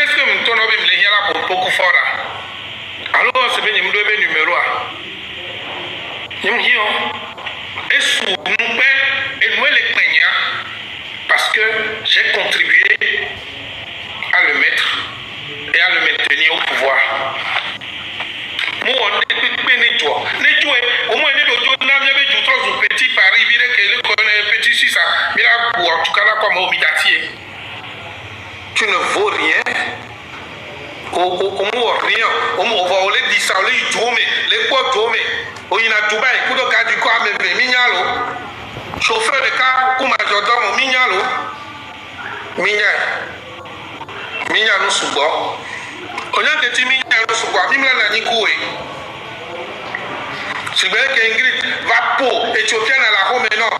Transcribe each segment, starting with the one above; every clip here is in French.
est-ce que mon tonneau me l'a pour beaucoup fort? Alors, c'est bien, il me doit numéro. Il me dit, et sous mon père, et moi les peignants, parce que j'ai contribué à le mettre et à le maintenir au pouvoir. Moi, on est au moins, un petit Paris, petit si ça, mais là, en tout cas, là, comme au Midatier, tu ne vaux rien. Au moins, rien. On va voler 10 ça, les poids, au Ina Dubaï, Kudo Kadi Kwame, Mignalo, chauffeur de car, Koumajodon, Mignalo, Migna nous souvent. On a des timines nous souvent, Mimla Nanikoué. Si vous voulez qu'Ingrid va pour Éthiopienne à la Rome, non.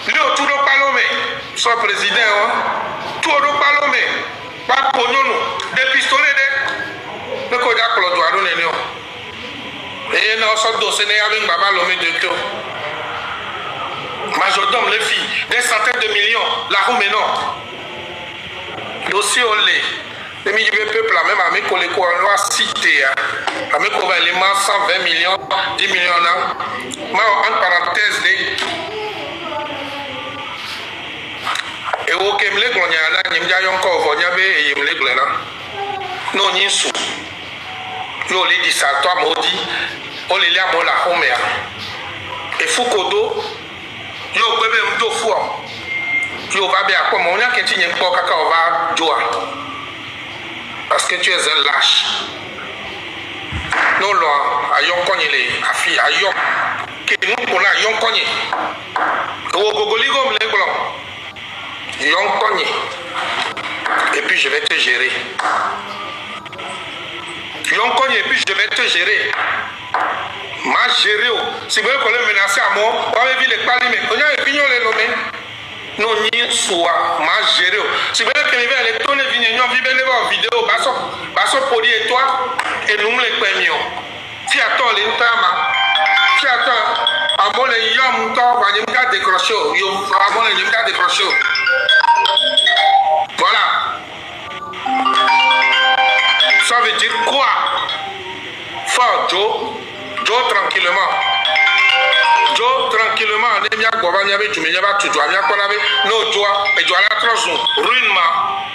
Lui, tout le palomé, soit président, tout le palomé, pas pour nous, des pistolets, le Kodak Claude Douadou, et non, ça dossier avec Baba Lomé de Théo. Majordome, les filles, des centaines de millions, la Rome, non. Dossier au lait. Les milieux peuple, même avec les collègues, on va citer, avec les 120 millions, 10 millions, en parenthèse, et au Kemle, on y a là, il y a encore, il y avait, et il me l'a non, il y a sous. Yo, les dit ça, toi, maudit, on les l'a, on la home, et Foucault, yo, bébé, m'do fou, yo, va bien, comme on a qu'un petit peu, on va jouer. Parce que tu es un lâche. Non, là, à Yonkony, à fille, à Yon, qui nous pour la Yonkony. Au Gogoligo, les blancs. Yonkony. Et puis je vais te gérer. Yonkony, et puis je vais te gérer. Ma gérer, si vous voulez qu'on le menace à moi, on va vivre les paris, mais on a un pignon les nommés. Non, ni soit ma géré. Si vous voulez que les gens tournent les vignes, vivent les vidéos, basso poli et toi, et nous les premiers. Si attends les tamas, si attends, à mon les yom, on va y décrocher. À mon les yom, décrocher. Voilà. Ça veut dire quoi? Fort Joe tranquillement. Joe tranquillement, on est bien pour venir avec du meilleur tu dois bien qu'on avait nos joies et doit la transon ruinement.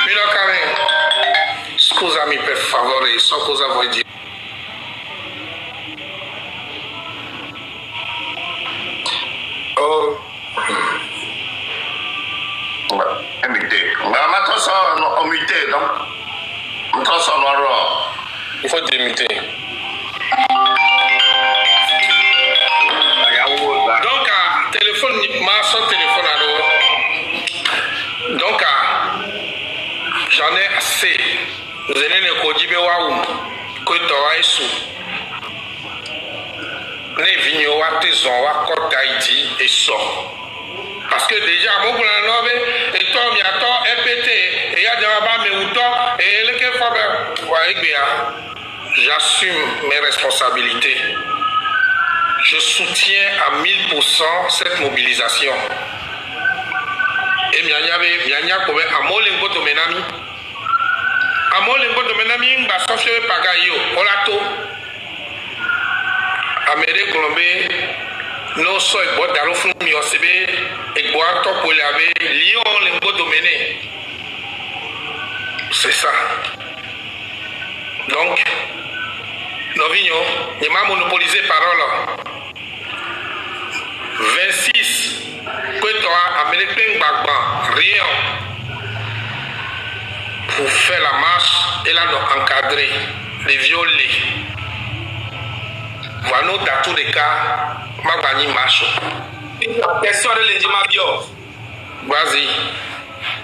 Milo Karen, scusami per favore, so cosa vuoi dire. Oh, imité. Ma transon omité, donc. Ma transon noir. Il faut démuter. Donc, téléphone, son téléphone alors. Donc, j'en ai assez. Vous allez ne kojibe waoum, koitoa esu. Ne vigno wa tezon wa kota idi et so. Parce que déjà, mon plan et toi, il y a toi, EPT, et il y a des rabats, mais ou toi, et le que j'assume mes responsabilités. Je soutiens à 1000% cette mobilisation. Et mianya kobe amolengo to menami. Amolengo to menami mba sofie pagayo olato. Amere Colombe no so egbo daro fun mi osebe egbo ato pole ave lion lengo domené. C'est ça. Donc Novigno, il m'a monopolisé parole. 26, que toi, Américain Bagban, rien. Pour faire la marche et là, nous encadrer, les violer. Voilà, dans tous les cas, ma banni marche. Question de l'Indimabio. Vas-y.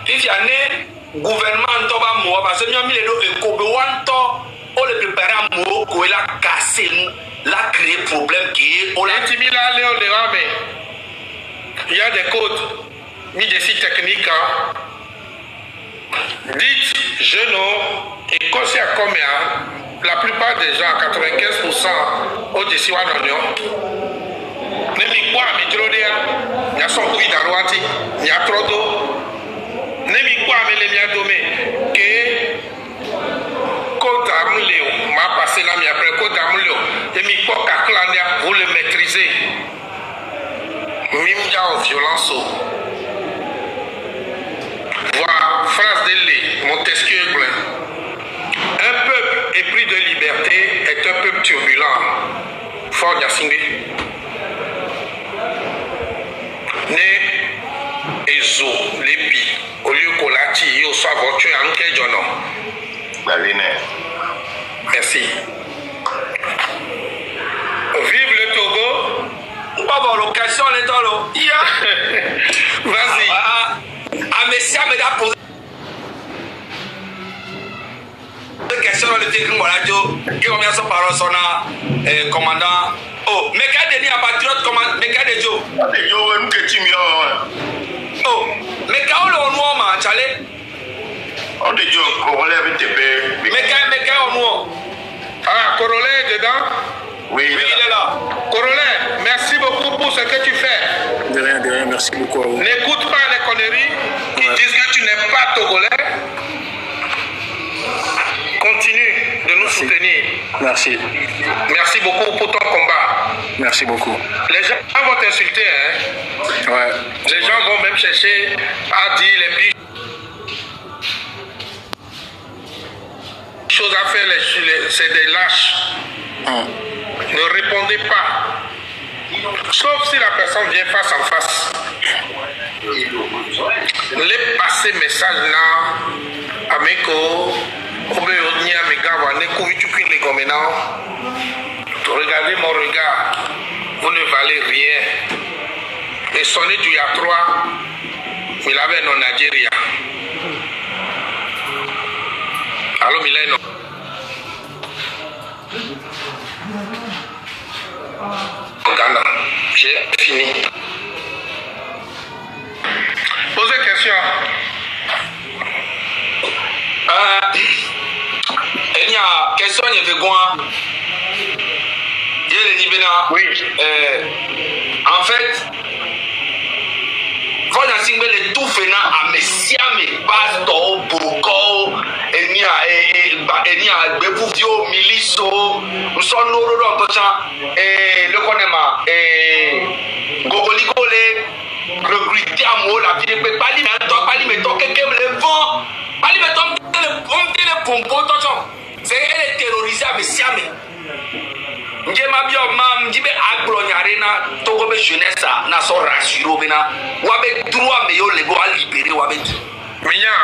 Il y a un gouvernement, parce que nous avons mis les Kobewanto. On le prépare à mot, on l'a cassé, l'a créé problème qui est. On l'a intimidé, il y a des codes, mis des sites techniques. Dites, jeunes et conseillers comme la plupart des gens, 95%, au dessus de l'Union. Nemi kwa amidrodea, il y a son bruit d'Arouati, il y a trop d'eau. Nemi kwa amelemia que Côte d'Armuleo, m'a passé là, mais après Côte d'Armuleo, Nemi kwa Kaklania, vous le maîtrisez. Mimja au violence. Voilà, phrase de Lé, Montesquieu. Un peuple épris de liberté est un peuple turbulent. Fort Nyasingbe. Ne ezo lebi au lieu kolati yo soit voiture en kejono. Merci. Vive le Togo. Pas bon l'occasion les tolo. Vas-y. Messia me da posé question dans le téléphone voilà jo et combien sont par son commandant oh mais quand Denis a patriote commandant mais quand de jo oh mais quand on nous ma chale on de jo Corollaire avec TP mais quand on nous ah Corollaire dedans oui il est là Corollaire merci beaucoup pour ce que tu fais de rien merci beaucoup n'écoute pas les conneries qui disent que tu n'es pas togolais. Continue de nous soutenir. Merci. Merci beaucoup pour ton combat. Merci beaucoup. Les gens vont t'insulter, hein? Ouais. Les gens vont même chercher à dire les pires choses à faire, c'est des lâches. Ne répondez pas. Sauf si la personne vient face en face. Les passer message là, Ameko, regardez mon regard, vous ne valez rien. Et sonner du Yatroa, il avait non Nigeria. Allô, Mileno. Ghana, j'ai fini. Posez question. Il y a question de Végoin. Oui. En fait, quand on signe le tout fena à Messiame, Basto, Boko, et ni à Bebouvio, Miliso, nous sommes nos rôles et le connaît et Gogoligole, recruter à moi, la vie de Palimeto, quelqu'un le vent, Palimeto, on dit le pompo, c'est elle est terrorisée à Messiame. Njema bio mam jibe aglonyare na togo be jeunesse na so rasuro bena wa be droit me yo lego a libérer wa be minya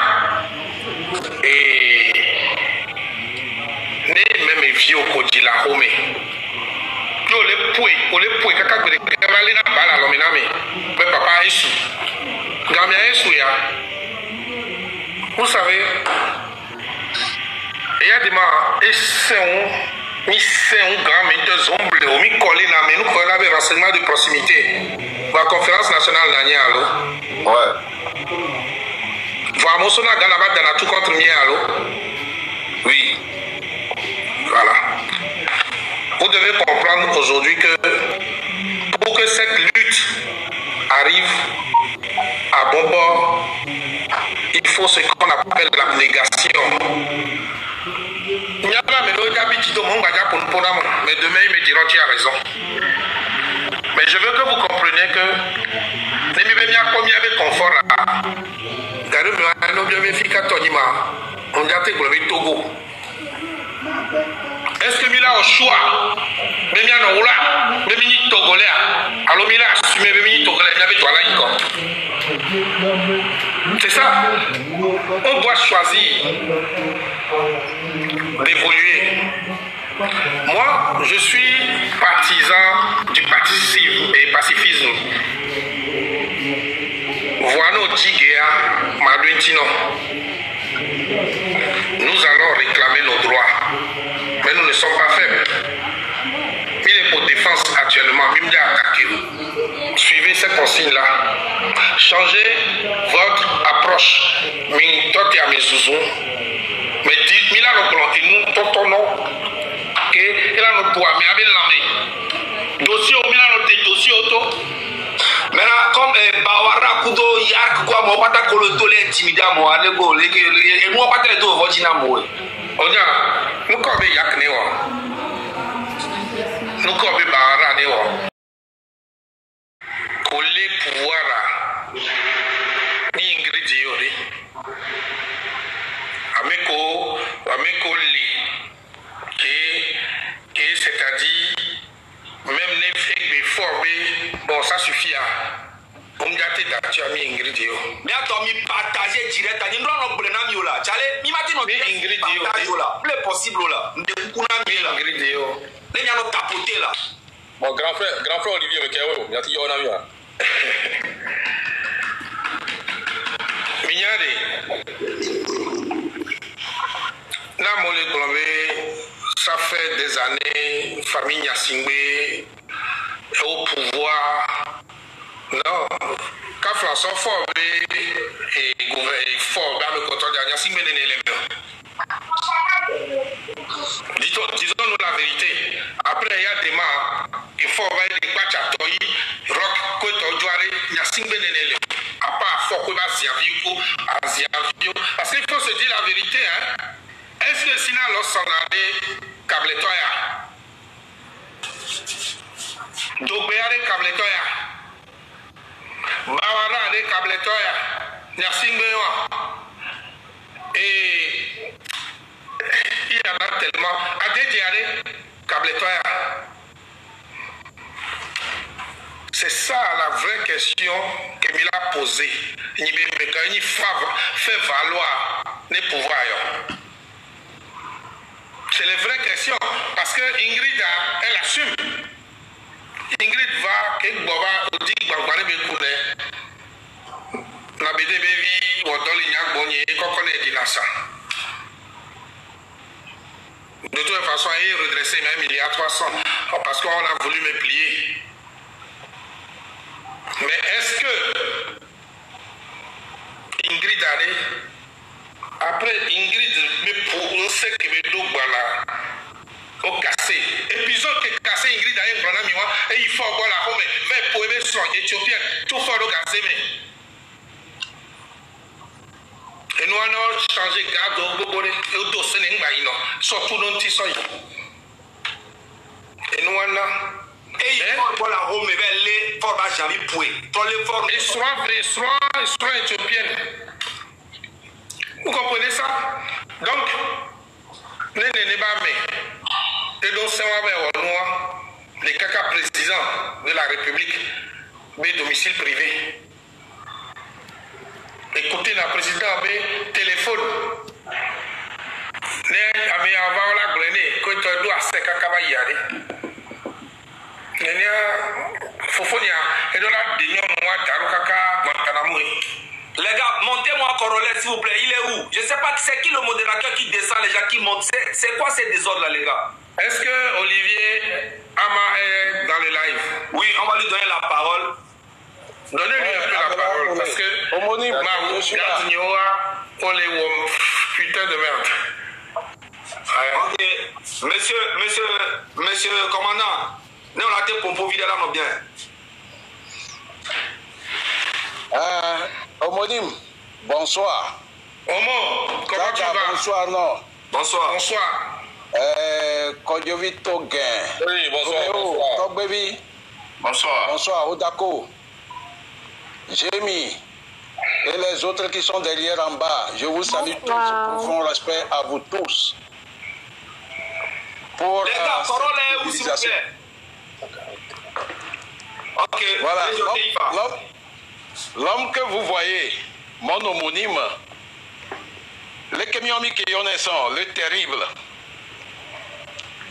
ne même vieux ko la home yo le poi kaka gbere kala na bala lo minami be papa isu gamia isu ya vous savez il y a des ma mi c'est un grand mais deux ombres mi collé na mais nous collé avec renseignement de proximité la conférence nationale d'Anialo ouais voilà mon son a gagné dans tout contre mien allo oui voilà vous devez comprendre aujourd'hui que pour que cette lutte arrive à bon port il faut ce qu'on appelle l'abnégation. Mais demain ils me diront tu as raison. Mais je veux que vous compreniez que les mi bien combien de confort là. D'ailleurs nous bien fika tonima. On a été globé Togo. Est-ce que Mila au choix même bien non là, même ni togolais. Alors Mila assumé même ni togolais, il avait toi là encore. C'est ça. On doit choisir d'évoluer. Moi, je suis partisan du pacifisme. Voilà nos Tigéa, Madouintino. Nous allons réclamer nos droits. Mais nous ne sommes pas faibles. Il est pour défense actuellement. Suivez cette consigne-là. Changez votre approche. Mais Mila no kplɔ enu tɔtɔnɔ ke ela no to ame abe lame dossier o mila no te dossier o to. Maintenant, comme Bawara Kudo Yark quoi, mon pata koloto les intimida mo alego et moi pas très tôt vojina mo. Onya, nous ko be yak ne wo. Nous ko be Bawara ne wo. Kole pouvoir ni ingrédient ori. Ameko li que c'est-à-dire même les faits formés bon ça suffit à on gâter d'actuel mi ingrédient. Mais attends mi partager direct ni ndro no gbele na mi ola. Chale mi mati no ingrédient là. Plus possible là. Nde kuna mi là ingrédient. Les nya no tapoter là. Bon grand frère Olivier Mekewo, mi ati yo na mi a. Mignade. Là, mon ça fait des années, famille Nyasingbe est au pouvoir. Non, quand François Fort et gouvernement fort dans le canton de Nyasingbe n'est l'élément. Disons-nous la vérité. Après, il y a des morts. Il faut avoir des bachatoyi, rock, koto, jouare, Nyasingbe n'est l'élément. À part fort que va Ziavio. Parce qu'il faut se dire la vérité, hein. Est-ce que sinon l'on s'en a des câbletoya? Dobéa des câbletoya. Bawara des câbletoya. Nyasingbewa. Et il y en a tellement. Adédiare câbletoya. C'est ça la vraie question que Mila a posée. Il fait valoir les pouvoirs. C'est les vraies questions. Parce que Ingrid, elle assume. Ingrid va, que Boba, dit Bangare Bekouné, la BDBV, Wodoli Nyakbonye, Kokone Dinasa. De toute façon, il est redressé même il y a 300, parce qu'on a voulu me plier. Mais est-ce que Ingrid allait, après Ingrid, on sait que mes dos voilà, au cassé, épisode que cassé Ingrid allait prendre et il faut avoir la home, mais pour aimer son éthiopien, tout fort au cassé, mais. Et nous avons changé garde au Bobole, et au dossier n'importe quoi, surtout dans le tissu. Et nous avons. Et il faut la home, mais les formes jamais poué. Ils sont éthiopiennes. Vous comprenez ça? Donc, et donc c'est les caca présidents de la République, des domiciles privés. Écoutez, la présidente avait téléphone. Les gars, montez-moi Corolet s'il vous plaît, il est où? Je ne sais pas c'est qui le modérateur qui descend, les gens qui montent. C'est quoi ces désordres là les gars? Est-ce que Olivier Ama est dans le live? Oui, on va lui donner la parole. Donnez-lui un peu la parole parce que homonyme, putain de merde. Ok, monsieur commandant, nous on a été pompo vide là, non bien. Homonyme, bonsoir. Homo, comment tu vas? Bonsoir, non. Bonsoir. Bonsoir. Kodjovito Gain. Oui, bonsoir. Togbevi. Bonsoir. Bonsoir, Odako. Jémi. Et les autres qui sont derrière en bas. Je vous salue tous. Profond respect à vous tous. Pour les gars, parole est où s'il vous plaît? Ok, voilà. L'homme que vous voyez, mon homonyme, le Kemiomi Keyonesan, le terrible.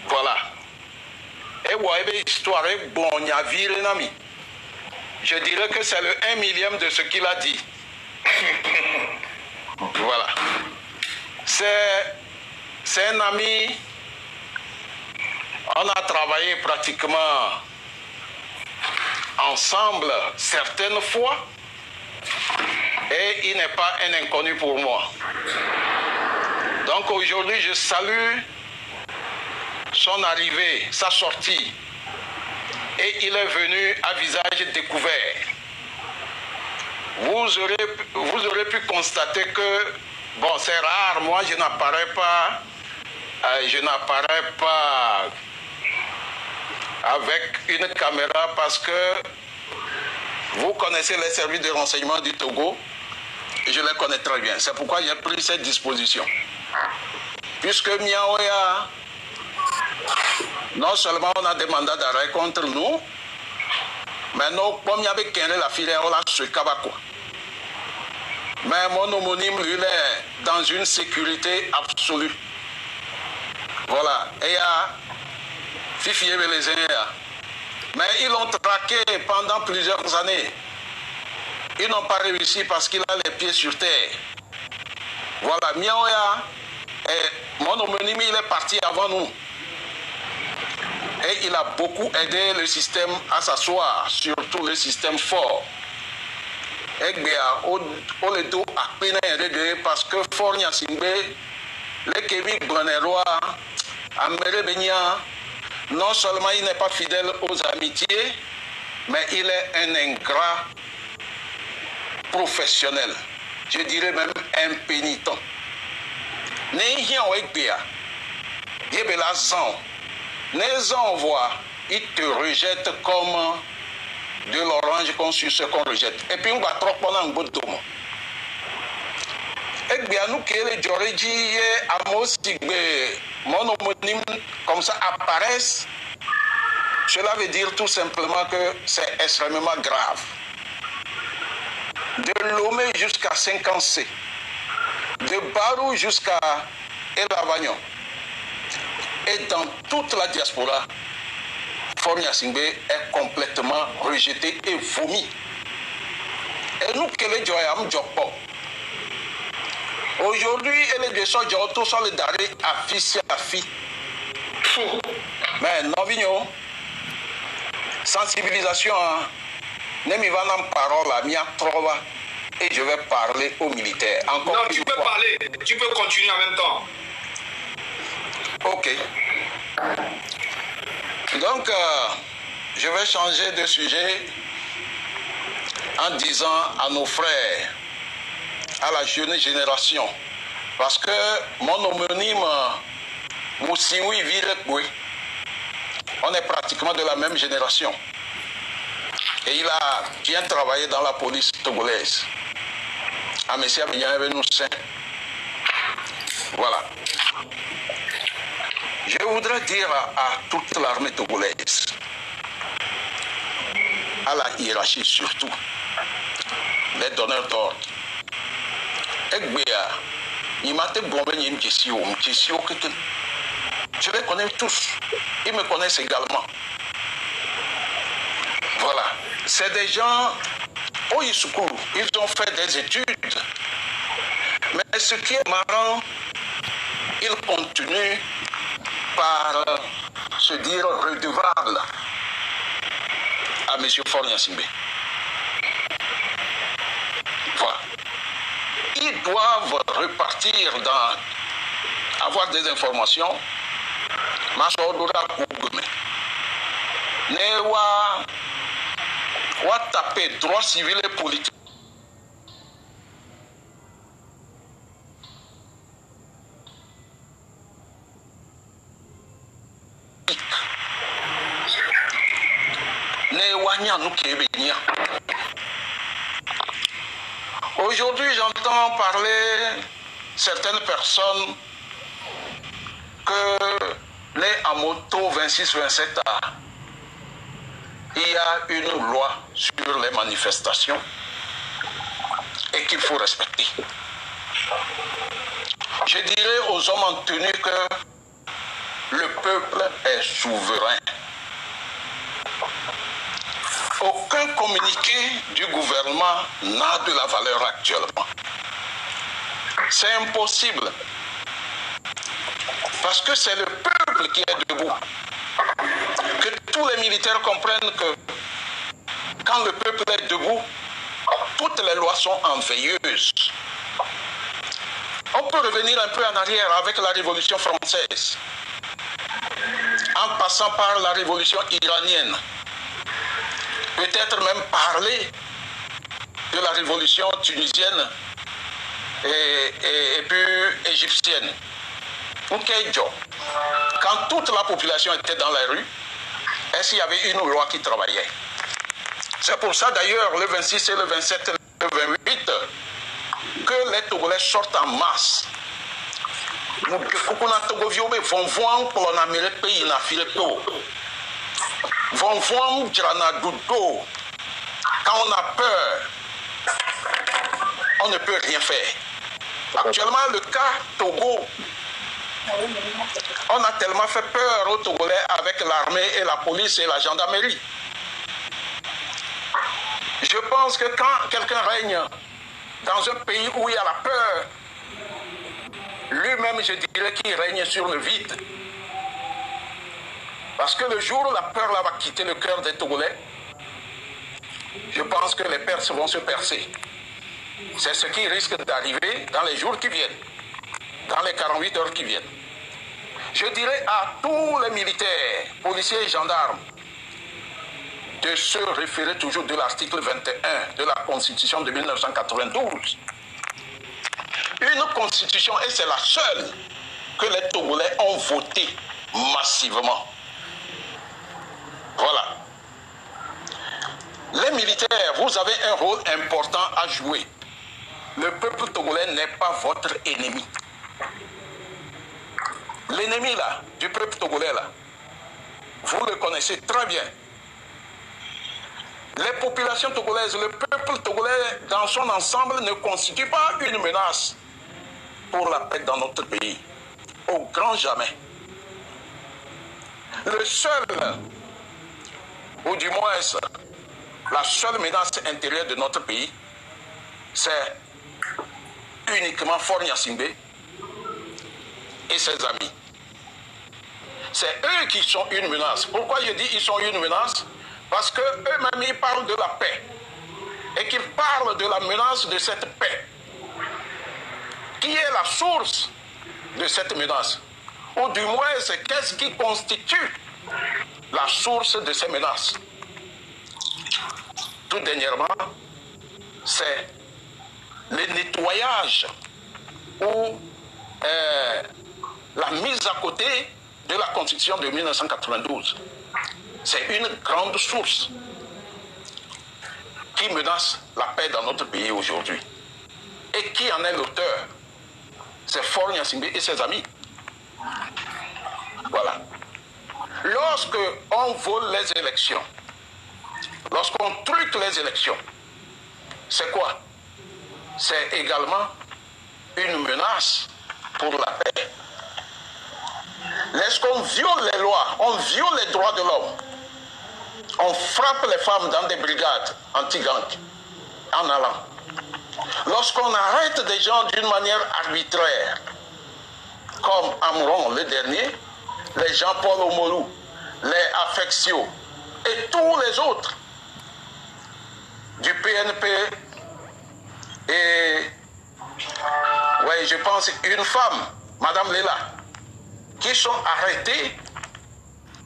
Voilà. Et vous avez histoire, bon, il y a nami. Je dirais que c'est le 1 millième de ce qu'il a dit. Voilà. C'est un ami. On a travaillé pratiquement ensemble certaines fois. Et il n'est pas un inconnu pour moi. Donc aujourd'hui, je salue son arrivée, sa sortie. Et il est venu à visage découvert. Vous aurez pu constater que, bon, c'est rare, moi je n'apparais pas avec une caméra parce que vous connaissez les services de renseignement du Togo et je les connais très bien. C'est pourquoi j'ai pris cette disposition. Puisque Miaoya, non seulement on a des mandats d'arrêt contre nous, mais nous, comme il y avait la filière, on a ce Kabako. Mais mon homonyme, lui, il est dans une sécurité absolue. Voilà. Et il y a Fifi et Belezéa. Mais ils l'ont traqué pendant plusieurs années. Ils n'ont pas réussi parce qu'il a les pieds sur terre. Voilà. Miaoya, mon homonyme, il est parti avant nous. Et il a beaucoup aidé le système à s'asseoir, surtout le système fort. Et bien, on le dos à peine parce que Fornia Singbe, le Québec Boneroa, Amere Benya, non seulement il n'est pas fidèle aux amitiés, mais il est un ingrat professionnel. Je dirais même impénitent. N'ayant Ekbea, Yebela Zan. Les envois, ils te rejettent comme de l'orange qu'on suce, ce qu'on rejette. Et puis on va trop pendant un bout de temps. Et bien nous qui les Djoreji Amos mon homonyme comme ça apparaissent, cela veut dire tout simplement que c'est extrêmement grave. De Lomé jusqu'à 50C, de Barou jusqu'à Elavagnon. Et dans toute la diaspora, Fornia Singbe est complètement rejeté et vomi. Et nous, que les Djoyam Djopo. Aujourd'hui, les deux sont tous solidaires à fille. Mais non, vignon. Sensibilisation, Nemi Vanam parole à Mia Trova. Et je vais parler aux militaires. Encore non, tu peux parler, tu peux continuer en même temps. Ok. Donc, je vais changer de sujet en disant à nos frères, à la jeune génération, parce que mon homonyme, Moussimoui Vilekoué, on est pratiquement de la même génération. Et il a bien travaillé dans la police togolaise. À Messia Benyavenoussen. Voilà. Je voudrais dire à toute l'armée togolaise, à la hiérarchie surtout, les donneurs d'ordre, je les connais tous, ils me connaissent également. Voilà, c'est des gens, ils ont fait des études, mais ce qui est marrant, ils continuent par se dire redevable à M. Fornia Singbe. Voilà. Ils doivent repartir dans avoir des informations. Wa taper droit civil et politique. Aujourd'hui, j'entends parler certaines personnes que les Amoto 26-27A, il y a une loi sur les manifestations et qu'il faut respecter. Je dirais aux hommes en tenue que le peuple est souverain. Aucun communiqué du gouvernement n'a de la valeur actuellement. C'est impossible. Parce que c'est le peuple qui est debout. Que tous les militaires comprennent que quand le peuple est debout, toutes les lois sont en veilleuse. On peut revenir un peu en arrière avec la Révolution française, en passant par la Révolution iranienne, peut-être même parler de la Révolution tunisienne et puis égyptienne. Quand toute la population était dans la rue, est-ce qu'il y avait une loi qui travaillait? C'est pour ça d'ailleurs le 26 et le 27 et le 28 que les Togolais sortent en masse. Quand on a peur, on ne peut rien faire. Actuellement, le cas Togo, on a tellement fait peur aux Togolais avec l'armée et la police et la gendarmerie. Je pense que quand quelqu'un règne dans un pays où il y a la peur, lui-même, je dirais qu'il règne sur le vide. Parce que le jour où la peur là va quitter le cœur des Togolais, je pense que les perses vont se percer. C'est ce qui risque d'arriver dans les jours qui viennent, dans les 48 heures qui viennent. Je dirais à tous les militaires, policiers et gendarmes, de se référer toujours de l'article 21 de la Constitution de 1992. Une constitution, et c'est la seule que les Togolais ont votée massivement. Voilà. Les militaires, vous avez un rôle important à jouer. Le peuple togolais n'est pas votre ennemi. L'ennemi là, du peuple togolais là, vous le connaissez très bien. Les populations togolaises, le peuple togolais dans son ensemble ne constitue pas une menace pour la paix dans notre pays. Au grand jamais. Le seul, ou du moins la seule menace intérieure de notre pays, c'est uniquement Faure Gnassingbé et ses amis. C'est eux qui sont une menace. Pourquoi je dis qu'ils sont une menace? Parce qu'eux-mêmes, ils parlent de la paix. Et qu'ils parlent de la menace de cette paix. Qui est la source de cette menace? Ou du moins, c'est qu'est-ce qui constitue la source de ces menaces? Tout dernièrement, c'est le nettoyage ou la mise à côté de la Constitution de 1992. C'est une grande source qui menace la paix dans notre pays aujourd'hui. Et qui en est l'auteur? C'est Faure Gnassingbé et ses amis. Voilà. Lorsque on vole les élections, lorsqu'on truque les élections, c'est quoi? C'est également une menace pour la paix. Lorsqu'on viole les lois, on viole les droits de l'homme, on frappe les femmes dans des brigades anti-gang en allant. Lorsqu'on arrête des gens d'une manière arbitraire, comme Amron le dernier, les Jean-Paul Omolou, les Affectio et tous les autres du PNP et, ouais, je pense, une femme, Madame Léla, qui sont arrêtés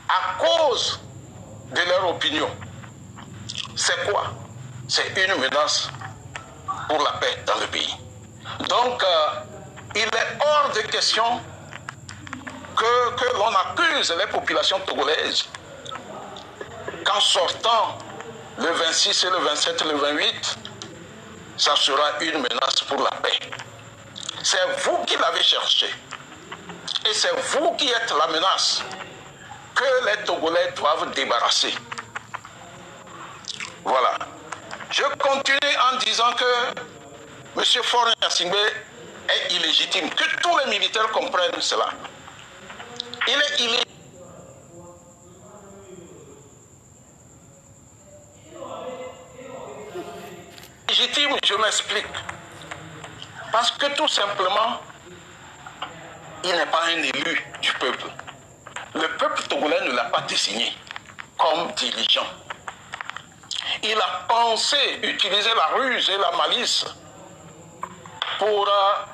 à cause de leur opinion. C'est quoi? C'est une menace pour la paix dans le pays. Donc, il est hors de question que l'on accuse les populations togolaises qu'en sortant le 26 et le 27 et le 28, ça sera une menace pour la paix. C'est vous qui l'avez cherché. Et c'est vous qui êtes la menace que les Togolais doivent débarrasser. Voilà. Je continue en disant que M. Faure Gnassingbé est illégitime. Que tous les militaires comprennent cela. Il est illégitime, je m'explique. Parce que tout simplement, il n'est pas un élu du peuple. Le peuple togolais ne l'a pas désigné comme dirigeant. Il a pensé utiliser la ruse et la malice pour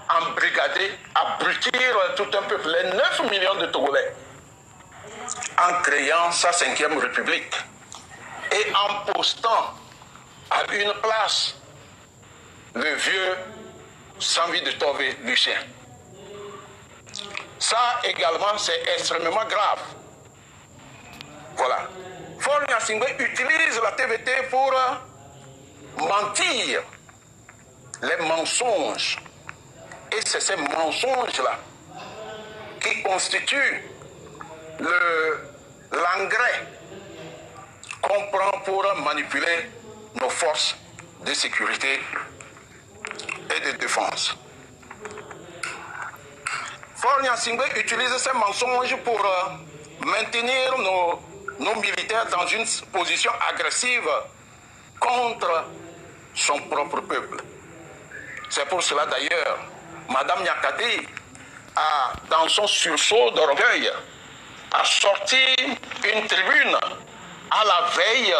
embrigader, abrutir tout un peuple, les 9 millions de Togolais, en créant sa 5e République et en postant à une place le vieux Sanvi de Tové Lucien. Ça également, c'est extrêmement grave. Voilà. Faure Gnassingbé utilise la TVT pour mentir, les mensonges. Et c'est ces mensonges-là qui constituent l'engrais qu'on prend pour manipuler nos forces de sécurité et de défense. Faure Gnassingbé utilise ces mensonges pour maintenir nos militaires dans une position agressive contre son propre peuple. C'est pour cela d'ailleurs, Madame Nyakate a, dans son sursaut d'orgueil, a sorti une tribune à la veille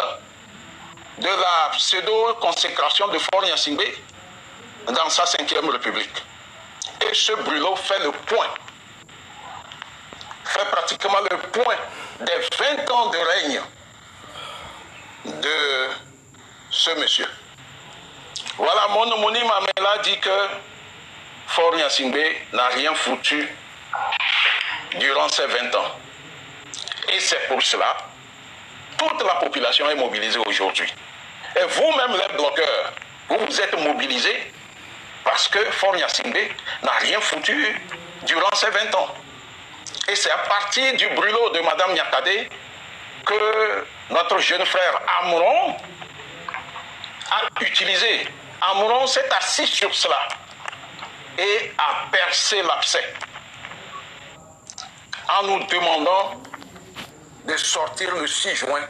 de la pseudo-consécration de Faure Gnassingbé dans sa 5e République. Et ce brûlot fait le point, fait pratiquement le point des 20 ans de règne de ce monsieur. Voilà, mon homonyme Amela dit que Faure Gnassingbé n'a rien foutu durant ces 20 ans. Et c'est pour cela que toute la population est mobilisée aujourd'hui. Et vous-même, les bloqueurs, vous vous êtes mobilisés parce que Faure Gnassingbé n'a rien foutu durant ces 20 ans. Et c'est à partir du brûlot de Madame Nyakate que notre jeune frère Amouron a utilisé. Amouron s'est assis sur cela et a percé l'abcès en nous demandant de sortir le 6 juin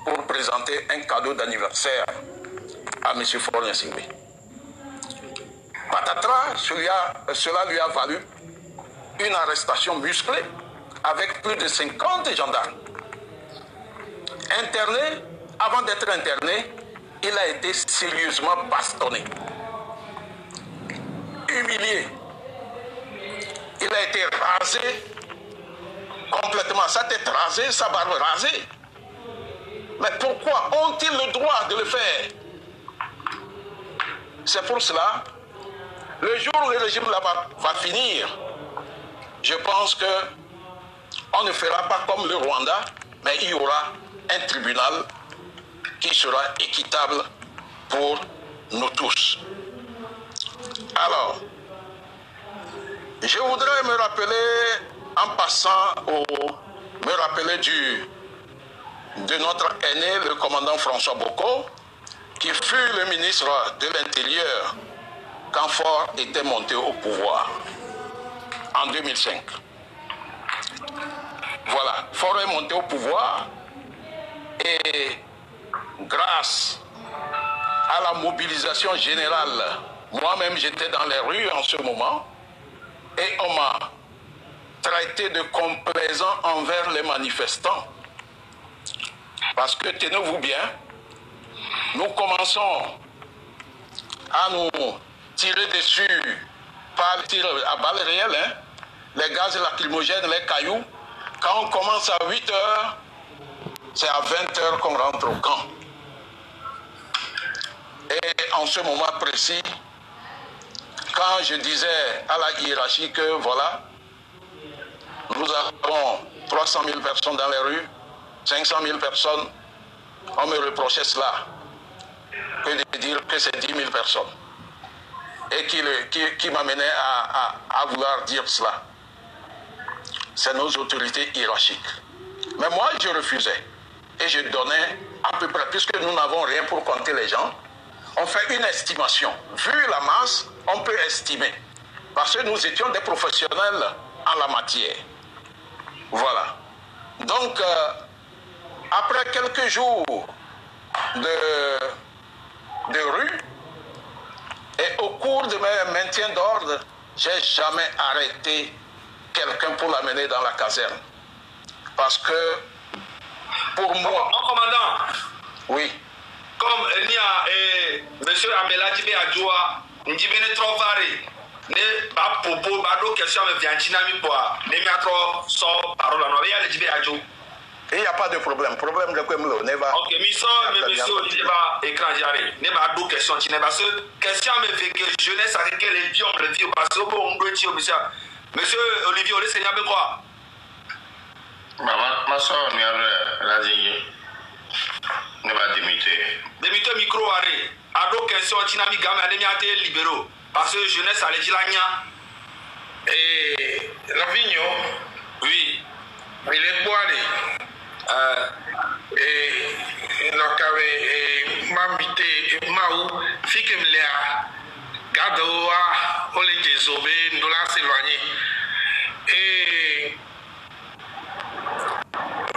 pour présenter un cadeau d'anniversaire à M. Faure Gnassingbé. Patatras, cela lui a valu une arrestation musclée avec plus de 50 gendarmes. Interné, avant d'être interné, il a été sérieusement bastonné, humilié. Il a été rasé complètement, sa tête rasée, sa barbe rasée. Mais pourquoi ont-ils le droit de le faire? C'est pour cela, le jour où le régime là-bas va finir, je pense qu'on ne fera pas comme le Rwanda, mais il y aura un tribunal qui sera équitable pour nous tous. Alors, je voudrais me rappeler, en passant, me rappeler de notre aîné, le commandant François Boko, qui fut le ministre de l'Intérieur quand Faure était monté au pouvoir en 2005. Voilà, Faure est monté au pouvoir et grâce à la mobilisation générale, moi-même j'étais dans les rues en ce moment et on m'a traité de complaisant envers les manifestants. Parce que tenez-vous bien, nous commençons à nous tirer dessus par le tir à balles réelles, hein, les gaz lacrymogènes, les cailloux. Quand on commence à 8 heures, c'est à 20 heures qu'on rentre au camp. Et en ce moment précis, quand je disais à la hiérarchie que voilà, nous avons 300 000 personnes dans les rues, 500 000 personnes, on me reprochait cela, que de dire que c'est 10 000 personnes. Et qui m'amenait à vouloir dire cela. C'est nos autorités hiérarchiques. Mais moi, je refusais. Et je donnais à peu près, puisque nous n'avons rien pour compter les gens, on fait une estimation. Vu la masse, on peut estimer. Parce que nous étions des professionnels en la matière. Voilà. Donc, après quelques jours de rue, et au cours de mes maintiens d'ordre, je n'ai jamais arrêté quelqu'un pour l'amener dans la caserne. Parce que, pour moi... Mon commandant, oui. comme il y a M. Amela Tibé Adjoua, nji bene trovare ne ba popo ba do question me vianchina mi boa ne mi atro so parola no ya le jibe ajo. Il n'y a pas de problème. Problème de quoi me va. Ok, mi so il va écran jaré. Ne ba do question ti ne parce que question me fait que jeunesse avec les vieux le vieux parce que bon doit ti monsieur Olivier Olé Seigneur be quoi? Ma soeur mi la zeye. Ne va démiter micro arrêt. Ado question ti na mi gama ne mi ate libéraux parce que jeunesse allait dire la nya. Et la vigno, Oui. il est boalé. Et donc avec mamité maou fique me lea gadoa ole désobé nous l'a s'éloigner et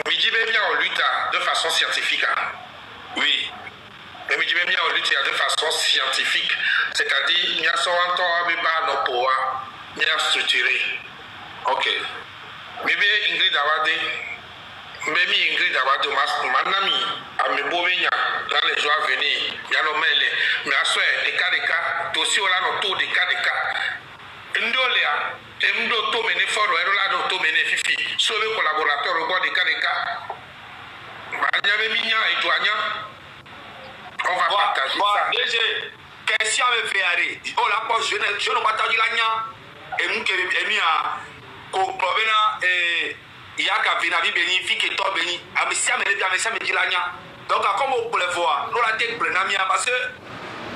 me dit bien on lutte de façon scientifique. Oui. Mais me dit bien on lutte de façon scientifique, c'est-à-dire il y a son temps à pas nos poids, il y a structuré. Ok. Mais bien Ingrid Awade Mbemi Ingrid Awade manami amebovenya dans les jours à venir yano mele mais aswe de kadeka dossier là no to de kadeka ndolea emdo to mene foro erola do to mene fifi so be collaborateur go de kadeka manya be minya edoanya on va partager ça DG question me fait arrêt oh la poche je ne partage la nya et nous que emi a ko provena yaka vina bi bénéfique to béni amisia me bien amisia me dilanya donc comme au pour les voir nous la tête plein amia parce que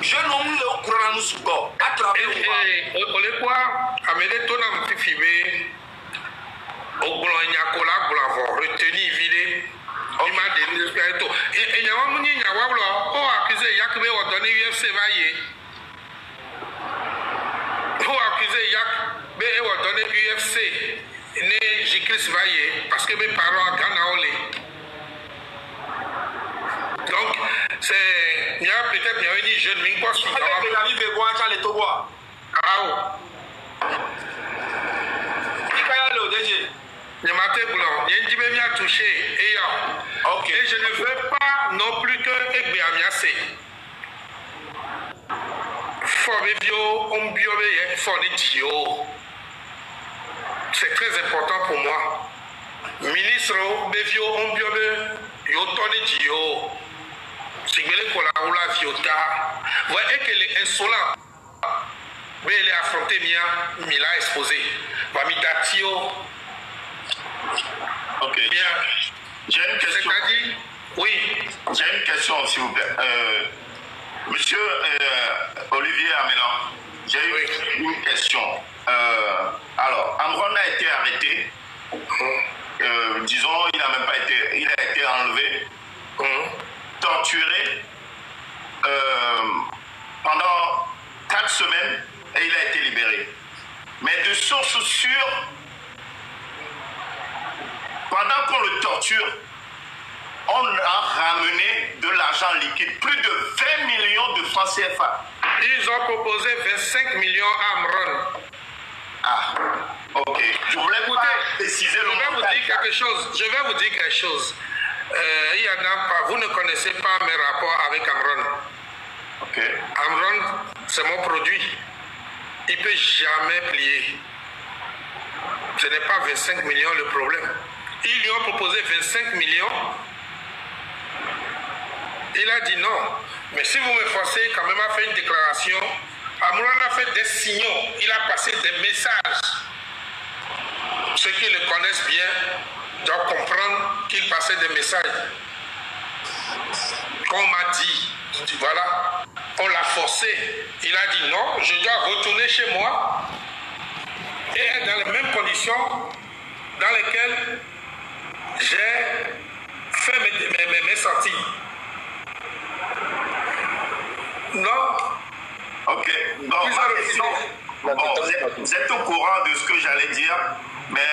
je non le courant nous suko à travers on le quoi amede to na mfifibe ogolonya kola glavo retenu vide il m'a dit to et nyawa munyi nyawa blo o accusé yakbe o donné UFC vaillé o accusé yakbe o donné UFC né Jésus vaillé parce que mes parents à Ghana olé. Donc c'est il y a peut-être il y a une jeune mais quoi si avec la vie de quoi ça les tobois ah ikaya le DG le matin blanc il y a dit bien touché et ya OK et je ne veux pas non plus que Egbe amiase faut bio on bio be faut ni dio. C'est très important pour moi. Ministre Bevio Ombiobe, Yotoni Dio, Sigele Kolaoula Viota, voyez que les insolents, mais les affrontés Mia, Mila exposé, Vamidatio. Ok. Bien. J'ai une question. C'est-à-dire, oui. J'ai une question, s'il vous plaît. Monsieur Olivier Amélan, j'ai une question. Alors, Amron a été arrêté. Disons, il n'a même pas été, il a été enlevé, torturé pendant 4 semaines et il a été libéré. Mais de sources sûres, pendant qu'on le torture, on a ramené de l'argent liquide, plus de 20 millions de francs CFA. Ils ont proposé 25 millions à Amron. Ah, ok. Je voulais pas préciser le montant. Je vais vous dire quelque chose. Il y en a pas, vous ne connaissez pas mes rapports avec Amron. Ok. Amron, c'est mon produit. Il ne peut jamais plier. Ce n'est pas 25 millions le problème. Ils lui ont proposé 25 millions. Il a dit non. Mais si vous me forcez quand même à faire une déclaration, Amron a fait des signaux. Il a passé des messages. Ceux qui le connaissent bien doivent comprendre qu'il passait des messages. On m'a dit, voilà, on l'a forcé. Il a dit non, je dois retourner chez moi et être dans les mêmes conditions dans lesquelles j'ai fait mes sorties. Non. Ok. Donc, vous êtes au courant de ce que j'allais dire, mais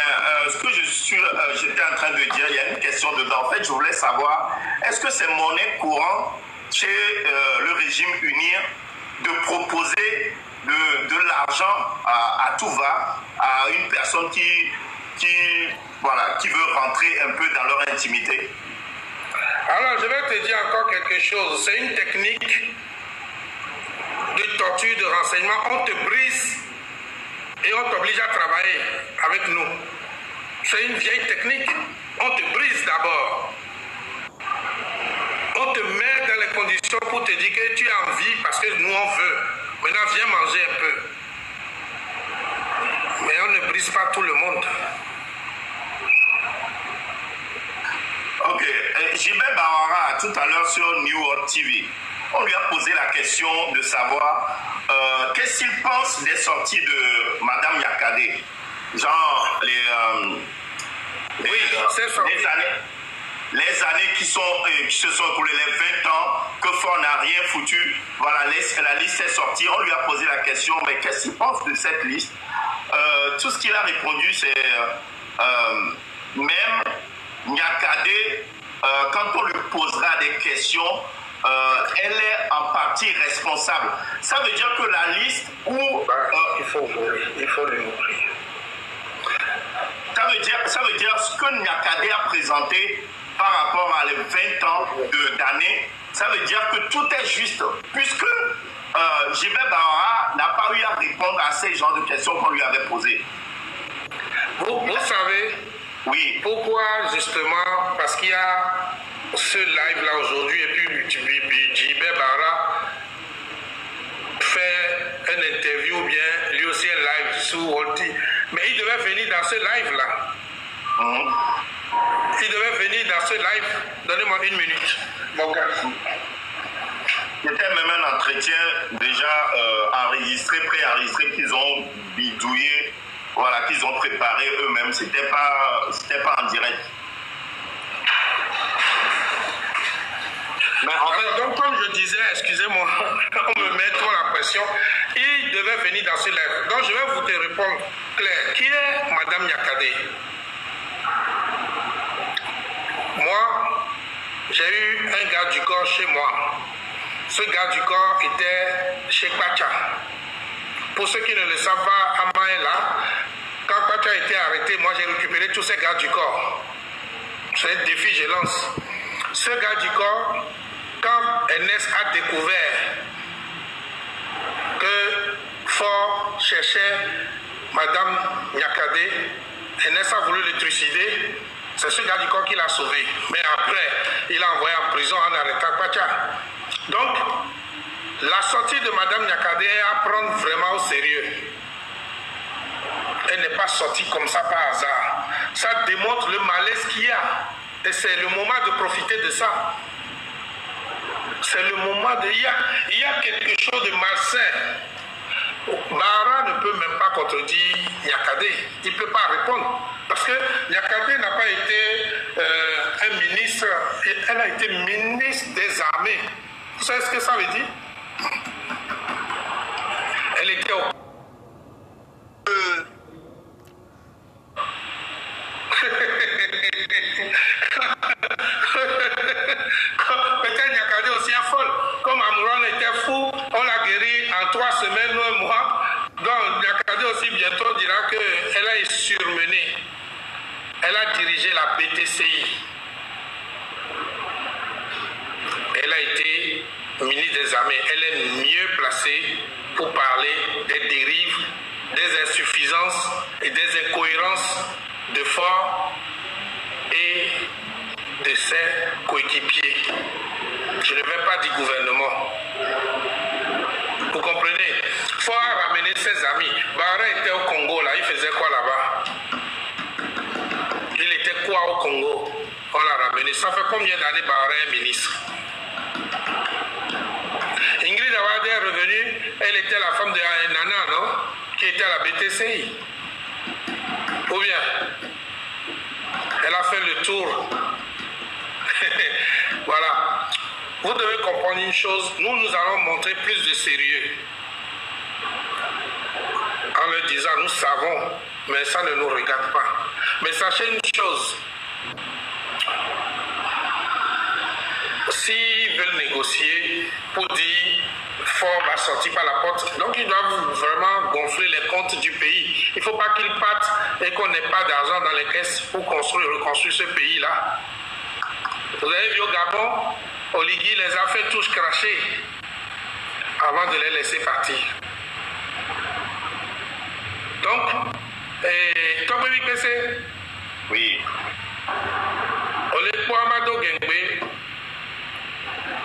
ce que j'étais en train de dire, il y a une question dedans. En fait, je voulais savoir, est-ce que c'est monnaie courante chez le régime UNIR de proposer de l'argent à tout va à une personne qui veut rentrer un peu dans leur intimité? Alors, je vais te dire encore quelque chose. C'est une technique de torture de renseignement, on te brise et on t'oblige à travailler avec nous. C'est une vieille technique. On te brise d'abord. On te met dans les conditions pour te dire que tu as envie parce que nous on veut. Maintenant, viens manger un peu. Mais on ne brise pas tout le monde. Ok. Gilbert Bahara, tout à l'heure sur New World TV, on lui a posé la question de savoir qu'est-ce qu'il pense des sorties de Madame Yakadé. Genre, les années qui se sont écoulées, les 20 ans, que Ford n'a rien foutu. Voilà, la liste est sortie. On lui a posé la question, mais qu'est-ce qu'il pense de cette liste? Tout ce qu'il a répondu, c'est même Yakadé, quand on lui posera des questions, elle est en partie responsable. Ça veut dire que la liste où... il faut lui montrer. Ça veut dire ce que Yakadé a présenté par rapport à les 20 ans d'années, ça veut dire que tout est juste, puisque Gilbert Bahara n'a pas eu à répondre à ces genres de questions qu'on lui avait posées. Vous savez, oui. Pourquoi justement? Parce qu'il y a ce live-là aujourd'hui, et puis Gilbert Bahara fait une interview ou bien lui aussi un live sur Walti. Mais il devait venir dans ce live-là. Il devait venir dans ce live. Donnez-moi une minute. Bon, c'était même un entretien déjà enregistré, préenregistré, qu'ils ont bidouillé, voilà, qu'ils ont préparé eux-mêmes. C'était pas en direct. Mais en fait, donc, comme je disais, excusez-moi, on me met trop la pression, il devait venir dans ce live. Donc, je vais vous te répondre clair. Qui est Madame Yakadé? Moi, j'ai eu un garde du corps chez moi. Ce garde du corps était chez Pacha. Pour ceux qui ne le savent pas, à Maëla, quand Pacha a été arrêté, moi j'ai récupéré tous ces gardes du corps. C'est un défi que je lance. Ce garde du corps, quand Ernest a découvert que Ford cherchait Madame Yakadé, Ernest a voulu le trucider. C'est ce garde du corps qui l'a sauvé. Mais après, il l'a envoyé en prison en arrêtant Pacha. Donc, la sortie de Madame Yakadé est à prendre vraiment au sérieux. Elle n'est pas sortie comme ça par hasard. Ça démontre le malaise qu'il y a. Et c'est le moment de profiter de ça. C'est le moment de... Il y a quelque chose de malsain. Bahara ne peut même pas contredire Yakadé. Il ne peut pas répondre. Parce que Yakadé n'a pas été un ministre, elle a été ministre des armées. Vous savez ce que ça veut dire? Elle était au... Peut-être Yakadé aussi est folle. Comme Amouron était fou, on l'a guéri en 3 semaines ou un mois. Donc Yakadé aussi bientôt dira qu'elle a surmené. Elle a dirigé la BTCI. Elle a été ministre des Armées. Elle est mieux placée pour parler des dérives, des insuffisances et des incohérences de Ford et de ses coéquipiers. Je ne vais pas dire gouvernement. Vous comprenez? Ford a ramené ses amis. Bahara était au Congo, là. Il faisait quoi là-bas? Il était quoi au Congo? On l'a ramené. Ça fait combien d'années Bahara est ministre? Ingrid Awade est revenue. Elle était la femme de Nana, non? Qui était à la BTCI. Ou bien? Elle a fait le tour. Voilà. Vous devez comprendre une chose. Nous allons montrer plus de sérieux. En leur disant, nous savons, mais ça ne nous regarde pas. Mais sachez une chose. S'ils veulent négocier pour dire Ford va sortir par la porte, donc ils doivent vraiment gonfler les comptes du pays. Il ne faut pas qu'ils partent et qu'on n'ait pas d'argent dans les caisses pour reconstruire ce pays-là. Vous avez vu au Gabon, Oligui les a fait tous cracher. avant de les laisser partir. Donc, toi, oui. Olepo Amado Gengbe,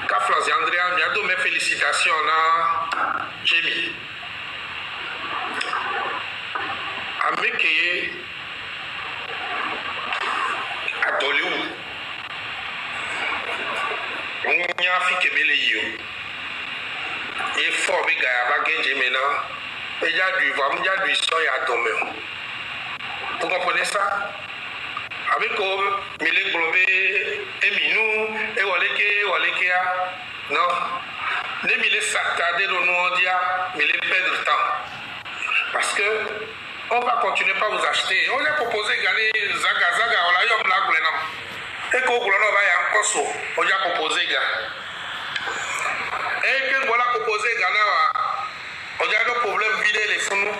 Kaflas Andrea, bientôt mes félicitations à Jamie. Amekeye Adoliou. On y a fait que Béléio. Et fort, mais gars, avant Genji maintenant, il y a du vent, il y a du son et à tomber. Vous comprenez ça? Avec comme Mille Globé, et Minou, et Waleke, non. Les Mille s'attarder dans nos dia, Mille perdre le temps. Parce que on va continuer par vous acheter. On a proposé de gagner Zaga, on a eu un blague maintenant. Et qu'on va y avoir un cosso, on a proposé de gagner. Et quand on a proposé de gagner, on a un problème vider les fonds.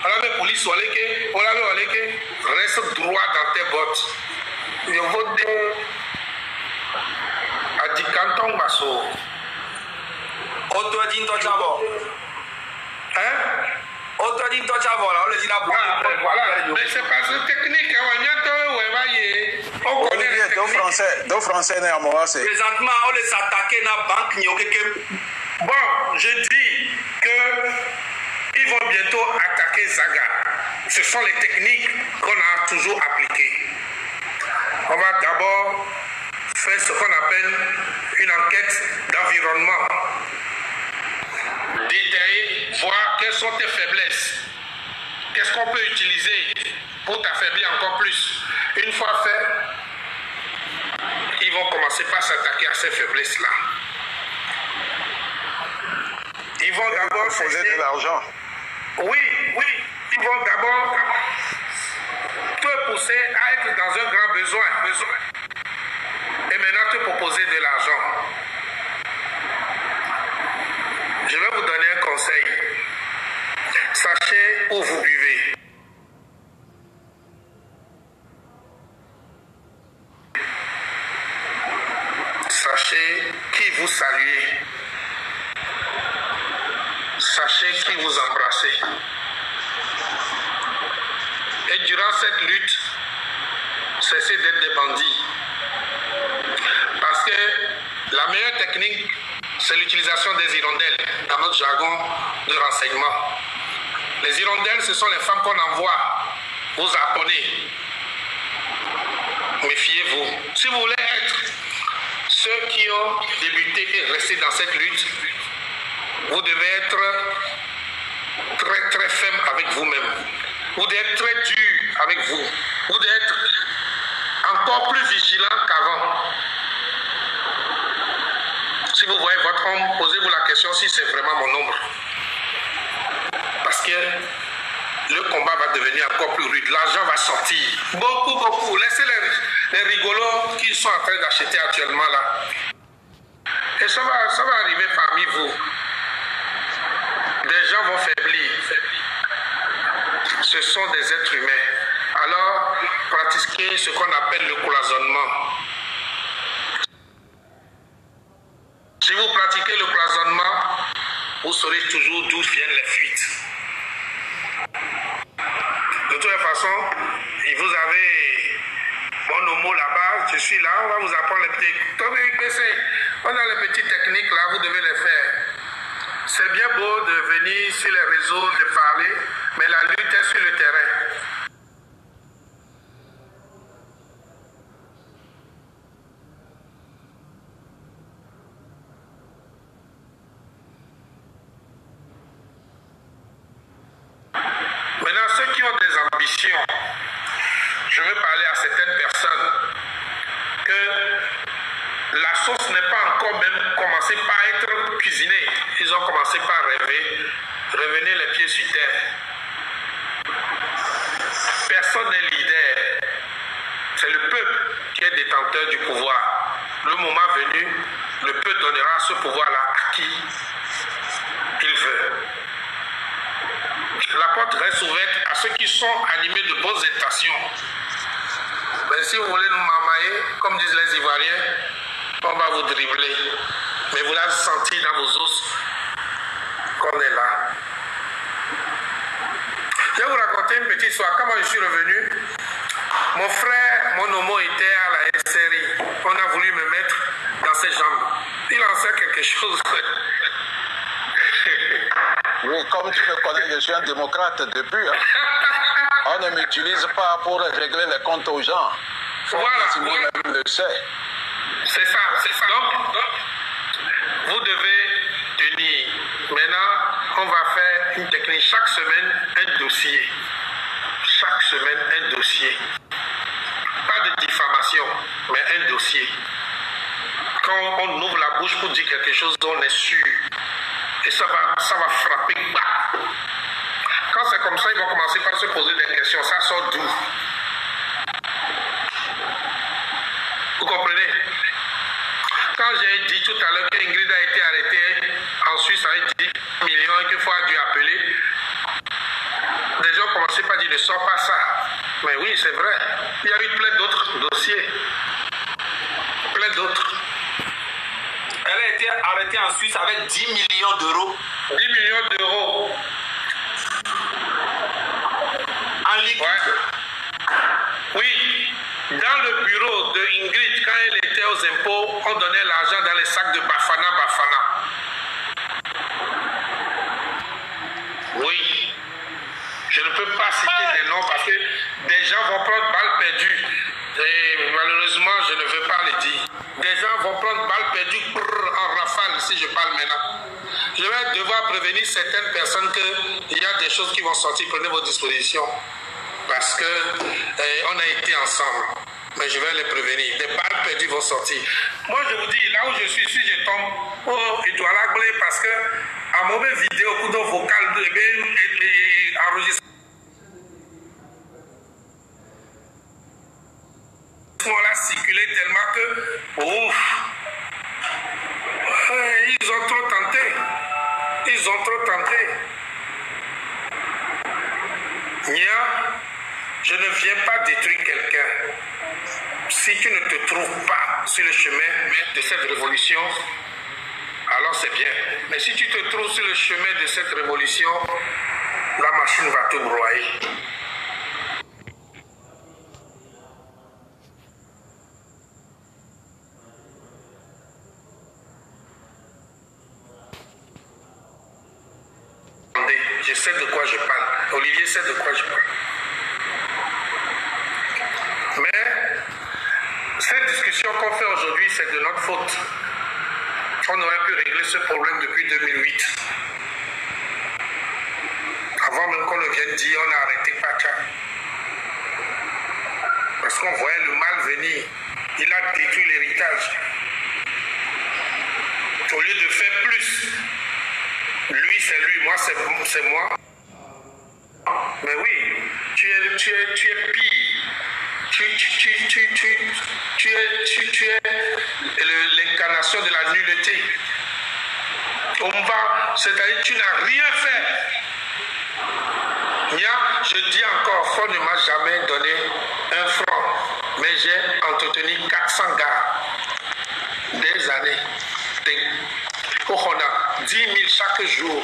On a la police, on a reste droit dans tes bottes. Je vote à 10 cantons basso. Auto-dit d'abord. Hein? Auto-dit d'abord, là, on le dit là. Voilà, mais c'est pas ce technique. Olivier, deux Français néanmoins, c'est. Présentement, on les attaque dans la banque. Bon, je dis que ils vont bientôt attaquer Zaga. Ce sont les techniques qu'on a toujours appliquées. On va d'abord faire ce qu'on appelle une enquête d'environnement. Détailler, voir quelles sont tes faiblesses. Qu'est-ce qu'on peut utiliser pour t'affaiblir encore plus. Une fois fait, ils vont commencer par s'attaquer à ces faiblesses-là. Ils vont d'abord poser de l'argent. Oui, ils vont d'abord te pousser à être dans un grand besoin. Et maintenant te proposer de l'argent. Je vais vous donner un conseil. Sachez où vous buvez. Sachez qui vous saluez. Sachez qui vous embrassez. Et durant cette lutte, cessez d'être des bandits. Parce que la meilleure technique, c'est l'utilisation des hirondelles dans notre jargon de renseignement. Les hirondelles, ce sont les femmes qu'on envoie aux Japonais. Méfiez-vous. Si vous voulez être ceux qui ont débuté et resté dans cette lutte, vous devez être très très ferme avec vous-même. Vous devez être très dur avec vous. Vous devez être encore plus vigilant qu'avant. Si vous voyez votre ombre, posez-vous la question si c'est vraiment mon ombre. Parce que le combat va devenir encore plus rude. L'argent va sortir. Beaucoup. Laissez les rigolos qui sont en train d'acheter actuellement là. Et ça va arriver parmi vous. Des gens vont faiblir. Ce sont des êtres humains. Alors, pratiquez ce qu'on appelle le cloisonnement. Si vous pratiquez le cloisonnement, vous saurez toujours d'où viennent les fuites. De toute façon, vous avez mon homo là-bas, je suis là, on va vous apprendre les petites. On a les petites techniques là, vous devez les faire. C'est bien beau de venir sur les réseaux, de parler, mais la lutte est sur le terrain. Maintenant, ceux qui ont des ambitions, je veux parler à certaines personnes que la sauce n'est pas encore même commencé par être cuisinée. Ils ont commencé par rêver, revenir les pieds sur terre. Personne n'est leader. C'est le peuple qui est détenteur du pouvoir. Le moment venu, le peuple donnera ce pouvoir-là à qui il veut. La porte reste ouverte à ceux qui sont animés de bonnes intentions. Mais si vous voulez nous mamailler, comme disent les Ivoiriens, on va vous dribbler. Mais vous l'avez senti dans vos os histoire. Quand moi je suis revenu, mon frère, mon homo était à la SRI. On a voulu me mettre dans ses jambes. Il en sait quelque chose. Oui, comme tu me connais, je suis un démocrate depuis. Hein. On ne m'utilise pas pour régler les comptes aux gens. Voilà. Même le sait. C'est ça, c'est ça. Donc, vous devez tenir. Maintenant, on va faire une technique. Chaque semaine, un dossier. Chaque semaine, un dossier. Pas de diffamation, mais un dossier. Quand on ouvre la bouche pour dire quelque chose, on est sûr. Et ça va frapper bas. Quand c'est comme ça, ils vont commencer par se poser des questions. Ça sort d'où? Vous comprenez? Quand j'ai dit tout à l'heure qu'Ingrid a été arrêtée en Suisse avec 10 millions et qu'il faut a dû appeler, des gens commençaient par dire ne sors pas ça. Mais oui, c'est vrai. Il y a eu plein d'autres dossiers. Plein d'autres. Elle a été arrêtée en Suisse avec 10 millions d'euros. 10 millions d'euros. En liquide. Ouais. Oui. Dans le bureau de Ingrid, quand elle était aux impôts, on donnait l'argent dans les sacs de Bafana. Oui. Je ne peux pas citer des noms parce que des gens vont prendre balle perdue. Et malheureusement, je ne veux pas le dire. Des gens vont prendre balle perdue en rafale si je parle maintenant. Je vais devoir prévenir certaines personnes qu'il y a des choses qui vont sortir. Prenez vos dispositions. Parce qu'on a été ensemble. Mais je vais les prévenir. Des balles perdues vont sortir. Moi, je vous dis, là où je suis, si je tombe, il doit l'agler parce que à mauvais vidéo, coup de vocal, enregistré. On l'a circulé tellement que, ouf, ils ont trop tenté. Ils ont trop tenté. Nia, je ne viens pas détruire quelqu'un. Si tu ne te trouves pas sur le chemin de cette révolution, alors c'est bien. Mais si tu te trouves sur le chemin de cette révolution, la machine va te broyer. Je sais de quoi je parle. Olivier sait de quoi je parle. Mais cette discussion qu'on fait aujourd'hui, c'est de notre faute. On aurait pu régler ce problème depuis 2008. Avant même qu'on ne vienne dire on a arrêté Pacha. Parce qu'on voyait le mal venir. Il a détruit l'héritage. Au lieu de faire plus, lui c'est lui, moi c'est moi. Mais oui, tu es pire. Tu es l'incarnation de la nullité. C'est-à-dire tu n'as rien fait. Je dis encore, Ford ne m'a jamais donné un franc, mais j'ai entretenu 400 gars. Des années. On a 10 000 chaque jour.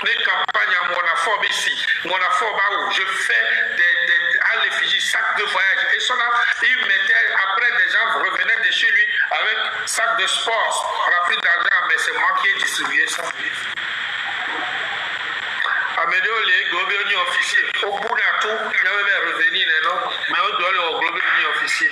Les campagnes à Monaforbe ici, Monaforbe où je fais à l'effigie sacs de voyage. Et cela, il mettait, après des gens revenaient de chez lui avec sacs de sport, remplis d'argent, mais c'est moi qui ai distribué ça. Amédéo, les globes officiers, au bout d'un tout, il avait revenu, non, mais on doit aller au globe officier.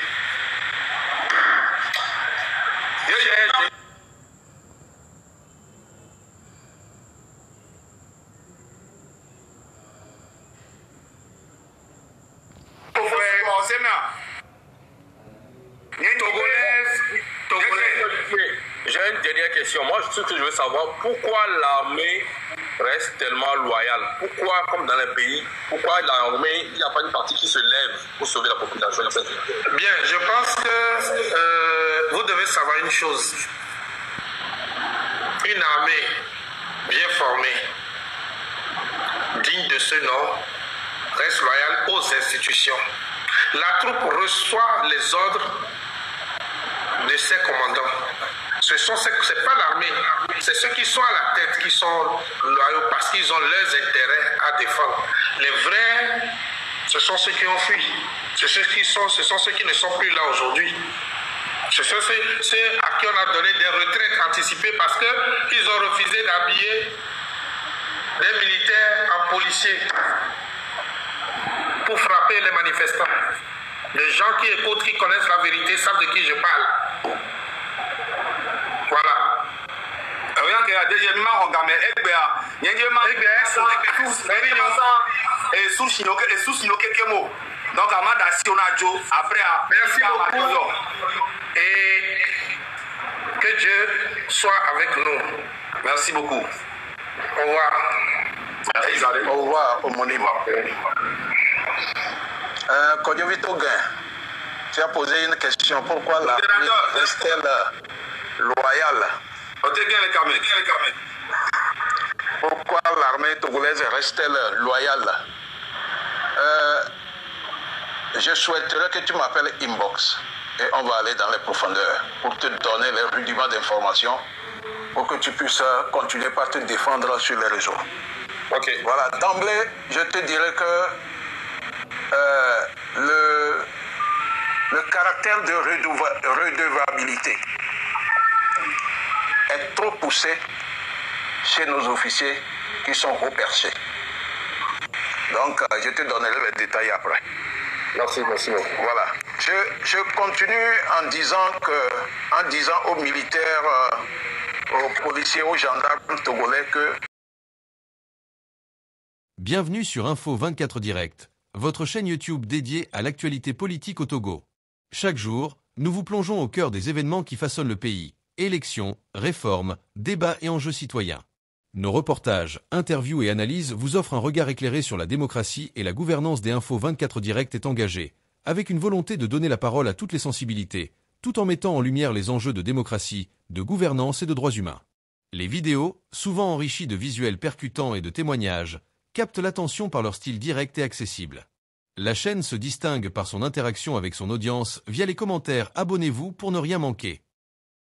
J'ai une dernière question. Moi, ce que je veux savoir, pourquoi l'armée reste tellement loyale? Pourquoi, comme dans les pays, pourquoi l'armée, il n'y a pas une partie qui se lève pour sauver la population? Bien, je pense que vous devez savoir une chose. Une armée bien formée, digne de ce nom, reste loyale aux institutions. La troupe reçoit les ordres de ses commandants. c'est pas l'armée, c'est ceux qui sont à la tête, qui sont loyaux parce qu'ils ont leurs intérêts à défendre. Les vrais, ce sont ceux qui ont fui. Ce sont ceux qui ne sont plus là aujourd'hui. Ce sont ceux à qui on a donné des retraites anticipées parce qu'ils ont refusé d'habiller des militaires en policiers pour frapper les manifestants. Les gens qui écoutent, qui connaissent la vérité, savent de qui je parle. Voilà. Donc, après, merci beaucoup. Et que Dieu soit avec nous. Merci beaucoup. Au revoir. Merci. Au revoir, homonyme. Kodjovito Gain, tu as posé une question. Pourquoi l'armée reste-t-elle loyale? Pourquoi l'armée togolaise reste-t-elle loyale? Je souhaiterais que tu m'appelles inbox et on va aller dans les profondeurs pour te donner les rudiments d'informations pour que tu puisses continuer par te défendre sur les réseaux. Ok. Voilà, d'emblée, je te dirais que le caractère de redevabilité est trop poussé chez nos officiers qui sont haut perchés. Donc, je te donnerai les détails après. Merci beaucoup. Voilà. Je continue en disant aux militaires, aux policiers, aux gendarmes togolais que... Bienvenue sur Info 24 Direct, votre chaîne YouTube dédiée à l'actualité politique au Togo. Chaque jour, nous vous plongeons au cœur des événements qui façonnent le pays. Élections, réformes, débats et enjeux citoyens. Nos reportages, interviews et analyses vous offrent un regard éclairé sur la démocratie et la gouvernance des Infos 24 Direct est engagée, avec une volonté de donner la parole à toutes les sensibilités, tout en mettant en lumière les enjeux de démocratie, de gouvernance et de droits humains. Les vidéos, souvent enrichies de visuels percutants et de témoignages, captent l'attention par leur style direct et accessible. La chaîne se distingue par son interaction avec son audience via les commentaires. Abonnez-vous pour ne rien manquer.